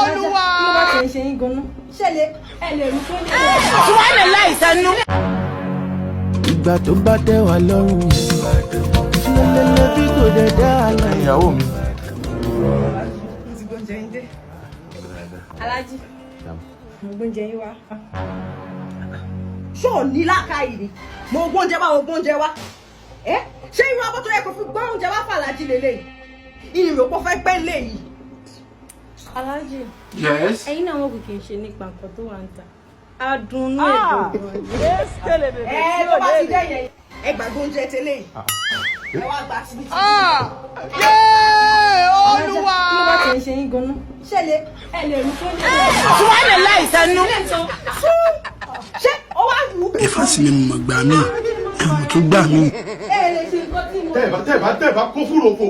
Olúwa. Kí ló bá ṣe ń ṣe yín gan-an? Ṣẹlẹ̀ ẹ lè rí fún mi. Wọ́n lè láìsẹ́nu. Ìgbà tó bá tẹ́ wa lọ́rùn lẹ́lẹ́lẹ́ bí kò dé dá àlọ́. Ìyàwó mi. Mo ti gbóúnjẹ yín dé. Aláàjì, mo gbóúnjẹ yín wá. Ṣé ò ní lákàyè ni? Mo gbóúnjẹ wá. Ṣé irú abọ́ tó yẹ kó fi gbọ́ oúnjẹ wá fàlájì lélẹ́yìí? Ìròpọ̀ fẹ́ gbẹ́ léyìí. Aláàjì, Yes. ẹ̀yin náà wọ́n kò kì í ṣe nípa nǹkan tó wà ń ta. Adùnnú ẹ̀dùn gan-an. Tó bá ti dé yẹn, ẹ gbàgbé oúnjẹ tẹ́lẹ̀ yìí. Ẹ wá gbà síbi tí. Olúwa. Kí ló bá ṣe ń ṣe yín gan-an? Ṣẹlẹ̀ ẹ lè rí fún mi. Wọ́n lè láìsẹ́nu. Ṣé ó wá wù ú? Ìfàsí ni mo gbà mí, ẹ̀wọ̀n tó gbà mí. Ẹ lè ṣe nǹkan tí mo. Tẹ́ ẹ bá kó fúròfò.